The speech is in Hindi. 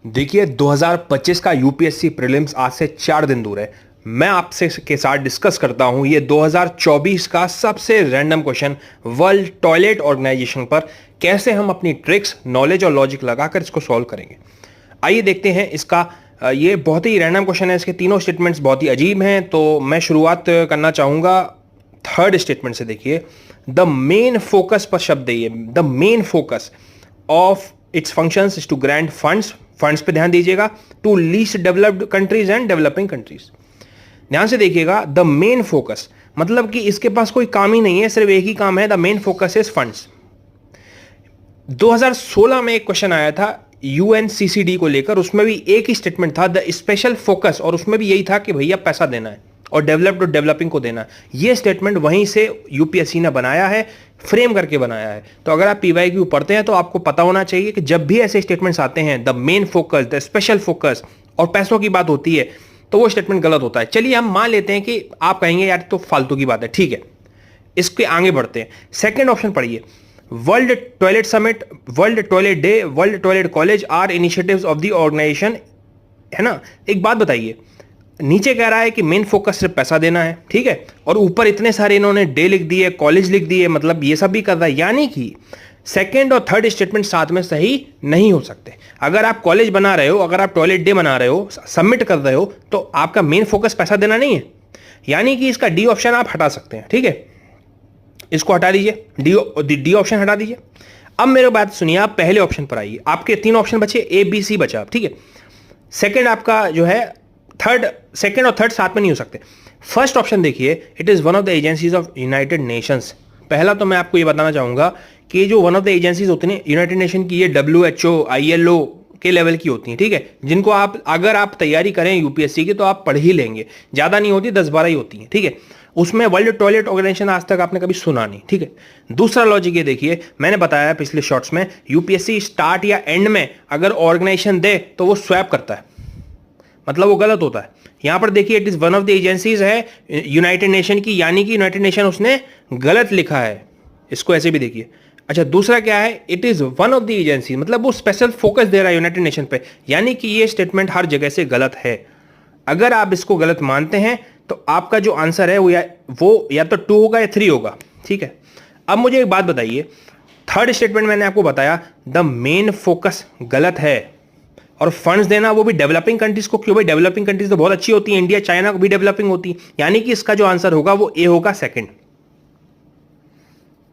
देखिए 2025 का यूपीएससी प्रीलिम्स आज से 4 दिन दूर है। मैं आपसे के साथ डिस्कस करता हूं ये 2024 का सबसे random question world toilet organisation पर कैसे हम अपनी ट्रिक्स, नॉलेज और लॉजिक लगाकर इसको सॉल्व करेंगे। आइए देखते हैं इसका। ये बहुत ही रैंडम क्वेश्चन है, इसके तीनों स्टेटमेंट्स बहुत ही अजीब हैं। तो मैं शुरुआत करना चाहूंगा थर्ड स्टेटमेंट से। देखिए द मेन फोकस पर शब्द है ये, the main focus of its functions is to grant funds पे ध्यान दीजिएगा, to least developed countries and developing countries. ध्यान से देखिएगा, द मेन फोकस मतलब कि इसके पास कोई काम ही नहीं है, सिर्फ एक ही काम है, the main focus is funds. 2016 में एक क्वेश्चन आया था यूएनसीसीडी को लेकर, उसमें भी एक ही स्टेटमेंट था, द स्पेशल फोकस, और उसमें भी यही था कि भैया पैसा देना है और डेवलप्ड और डेवलपिंग को देना है। ये स्टेटमेंट वहीं से यूपीएससी ने बनाया है, फ्रेम करके बनाया है। तो अगर आप पीवाईक्यू पढ़ते हैं तो आपको पता होना चाहिए कि जब भी ऐसे स्टेटमेंट्स आते हैं, the main focus, the special focus, और पैसों की बात होती है, तो वो स्टेटमेंट गलत होता है। चलिए हम मान लेते हैं कि आप कहेंगे यार तो फालतू की बात है, ठीक है, इसके आगे बढ़ते हैं। सेकेंड ऑप्शन पढ़िए, world toilet summit, world toilet day, world toilet college are initiatives of the organization, है ना। एक बात बताइए, नीचे कह रहा है कि मेन फोकस सिर्फ पैसा देना है, ठीक है, और ऊपर इतने सारे इन्होंने डे लिख दिए, कॉलेज लिख दिए, मतलब ये सब भी कर रहा है। यानी कि सेकंड और थर्ड स्टेटमेंट साथ में सही नहीं हो सकते। अगर आप कॉलेज बना रहे हो, अगर आप टॉयलेट डे बना रहे हो, सबमिट कर रहे हो, तो आपका मेन फोकस पैसा देना नहीं है। यानी कि इसका डी ऑप्शन आप हटा सकते हैं, ठीक है, इसको हटा दीजिए, डी ऑप्शन हटा दीजिए। अब मेरे बात सुनिए, आप पहले ऑप्शन पर आइए। आपके 3 ऑप्शन बचे, ए बी सी बचा, ठीक है। सेकंड आपका जो है, सेकंड और थर्ड साथ में नहीं हो सकते। फर्स्ट ऑप्शन देखिए, it is one of the agencies of United Nations. पहला तो मैं आपको ये बताना चाहूंगा कि जो वन ऑफ द एजेंसीज होती हैं यूनाइटेड नेशन की, ये WHO, ILO के लेवल की होती हैं, ठीक है, जिनको आप अगर आप तैयारी करें यूपीएससी की तो आप पढ़ ही लेंगे, ज्यादा नहीं होती, 10-12 ही होती हैं, ठीक है। उसमें वर्ल्ड टॉयलेट ऑर्गेनाइजेशन आज तक आपने कभी सुना नहीं, ठीक है। दूसरा लॉजिक ये देखिए, मैंने बताया पिछले शॉर्ट्स में, यूपीएससी स्टार्ट या एंड में अगर ऑर्गेनाइजेशन दे तो वो स्वैप करता है, मतलब वो गलत होता है। यहां पर देखिए, it is one of the agencies है यूनाइटेड नेशन की, यानी कि यूनाइटेड नेशन उसने गलत लिखा है, इसको ऐसे भी देखिए। अच्छा, दूसरा क्या है, it is one of the agency, मतलब वो स्पेशल फोकस दे रहा है यूनाइटेड नेशन पे, यानी कि ये स्टेटमेंट हर जगह से गलत है। अगर आप इसको गलत मानते हैं तो आपका जो आंसर है वो या तो 2 होगा या 3 होगा, ठीक है। अब मुझे एक बात बताइए, थर्ड स्टेटमेंट मैंने आपको बताया द मेन फोकस गलत है, और फंड्स देना वो भी डेवलपिंग कंट्रीज को। क्यों भाई, डेवलपिंग कंट्रीज तो बहुत अच्छी होती है, इंडिया चाइना को भी डेवलपिंग होती है, यानी कि इसका जो आंसर होगा वो ए होगा, सेकंड।